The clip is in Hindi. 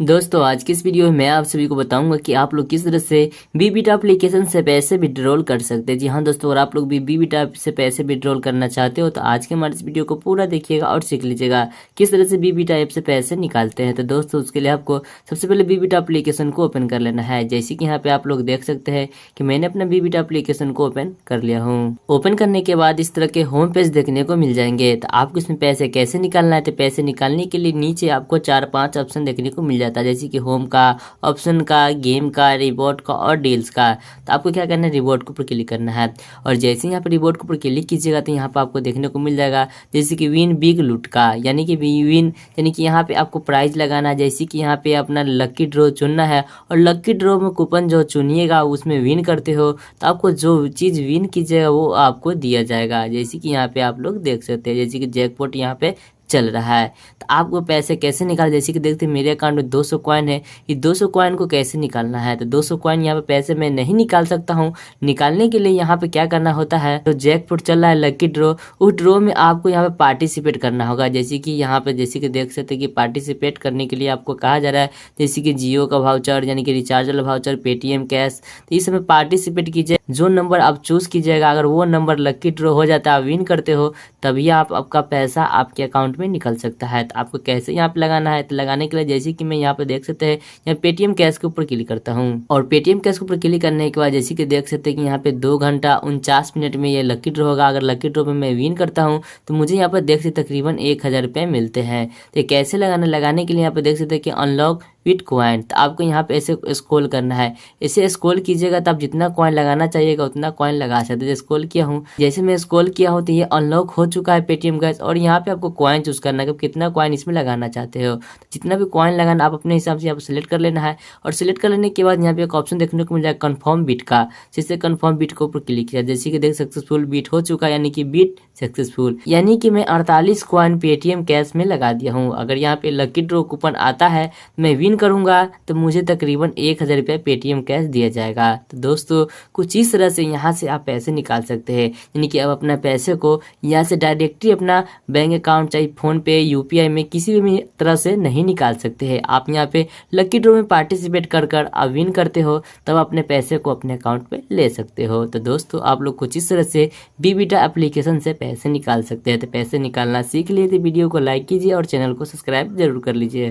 दोस्तों आज की इस वीडियो में मैं आप सभी को बताऊंगा कि आप लोग किस तरह से बीबीटा एप्लीकेशन से पैसे विड्रॉल कर सकते हैं। जी हाँ दोस्तों, अगर आप लोग भी बीबीटा से पैसे विड्रॉल करना चाहते हो तो आज के हमारे इस वीडियो को पूरा देखिएगा और सीख लीजिएगा किस तरह से बीबीटा ऐप से पैसे निकालते हैं। तो दोस्तों उसके लिए आपको सबसे पहले बीबीटा एप्लीकेशन को ओपन कर लेना है। जैसे कि यहाँ पे आप लोग देख सकते हैं कि मैंने अपना बीबीटा एप्लीकेशन को ओपन कर लिया हूँ। ओपन करने के बाद इस तरह के होम पेज देखने को मिल जाएंगे। तो आपको इसमें पैसे कैसे निकालना है, तो पैसे निकालने के लिए नीचे आपको 4-5 ऑप्शन देखने को मिल जाता है, जैसे कि होम का ऑप्शन का, गेम का, रिवॉर्ड का और डील्स का। तो आपको क्या करना है, रिवॉर्ड के ऊपर क्लिक करना है और जैसे यहाँ पे रिवॉर्ड के ऊपर क्लिक कीजिएगा तो यहाँ पे आपको देखने को मिल जाएगा जैसे कि विन बिग लूट का, यानी कि विन यानी कि यहाँ पे आपको प्राइज लगाना है। जैसे कि यहाँ पे अपना लकी ड्रॉ चुनना है और लकी ड्रॉ में कूपन जो चुनिएगा उसमें विन करते हो तो आपको जो चीज़ विन कीजिएगा वो आपको दिया जाएगा। जैसे कि यहाँ पे आप लोग देख सकते हैं जैसे कि जैकपॉट यहाँ पे चल रहा है। तो आपको पैसे कैसे निकाल, जैसे कि देखते हैं मेरे अकाउंट में 200 कॉइन है। ये 200 कॉइन को कैसे निकालना है, तो 200 कॉइन यहाँ पे पैसे मैं नहीं निकाल सकता हूँ। निकालने के लिए यहाँ पे क्या करना होता है, तो जैकपॉट चल रहा है लकी ड्रॉ, उस ड्रॉ में आपको यहाँ पे पार्टिसिपेट करना होगा। जैसे कि यहाँ पे जैसे कि देख सकते हैं कि पार्टिसिपेट करने के लिए आपको कहा जा रहा है जैसे कि जियो का वाउचर यानी कि रिचार्ज वाला वाउचर, पेटीएम कैश। तो इस समय पार्टिसिपेट कीजिए, जो नंबर आप चूज कीजिएगा अगर वो नंबर लकी ड्रॉ हो जाता है, आप विन करते हो, तभी आपका पैसा आपके अकाउंट में निकल सकता है। तो आपको कैसे यहाँ पे लगाना है, तो लगाने के लिए जैसे कि मैं यहाँ पे देख सकते हैं यहाँ पेटीएम कैश के ऊपर क्लिक करता हूँ और पेटीएम कैश के ऊपर क्लिक करने के बाद जैसे कि देख सकते हैं कि यहाँ पे 2 घंटा 49 मिनट में ये लकी ड्रॉ होगा। अगर लकी ड्रॉ में मैं विन करता हूँ तो मुझे यहाँ पर देख सकते तकरीबन 1000 रुपये मिलते हैं। तो कैसे लगाना, लगाने के लिए यहाँ पे देख सकते हैं कि अनलॉक विथ कॉइन। तो आपको यहाँ पे ऐसे स्क्रॉल करना है, ऐसे स्क्रॉल कीजिएगा तो आप जितना कॉइन लगाना चाहिएगा उतना कॉइन लगा सकते हैं। स्क्रॉल किया हूँ, जैसे मैं स्क्रॉल किया हूँ तो ये अनलॉक हो चुका है पेटीएम कैश और यहाँ पे आपको कॉइन चूज करना है कि कितना कॉइन इसमें लगाना चाहते हो। तो जितना भी कॉइन लगाना आप अपने हिसाब से यहाँ पर सिलेक्ट कर लेना है और सिलेक्ट कर लेने के बाद यहाँ पे एक ऑप्शन देखने को मिल जाएगा कन्फर्म बिट का, जिससे कन्फर्म बिट के ऊपर क्लिक किया। जैसे कि देख सक्सेसफुल बिट हो चुका है, यानी कि बिट सक्सेसफुल, यानी कि मैं 48 कॉइन पेटीएम कैश में लगा दिया हूँ। अगर यहाँ पे लकी ड्रॉ कूपन आता है मैं विन करूंगा तो मुझे तकरीबन 1000 रुपये पेटीएम कैश दिया जाएगा। तो दोस्तों कुछ इस तरह से यहाँ से आप पैसे निकाल सकते हैं, यानी कि आप अपना पैसे को यहाँ से डायरेक्टली अपना बैंक अकाउंट चाहे फोन पे यूपीआई में किसी भी तरह से नहीं निकाल सकते हैं। आप यहाँ पे लकी ड्रॉ में पार्टिसिपेट कर कर आप विन करते हो तब अपने पैसे को अपने अकाउंट पे ले सकते हो। तो दोस्तों आप लोग कुछ इस तरह से बीबीटा एप्लीकेशन से पैसे निकाल सकते हैं। तो पैसे निकालना सीख लिए तो वीडियो को लाइक कीजिए और चैनल को सब्सक्राइब जरूर कर लीजिए।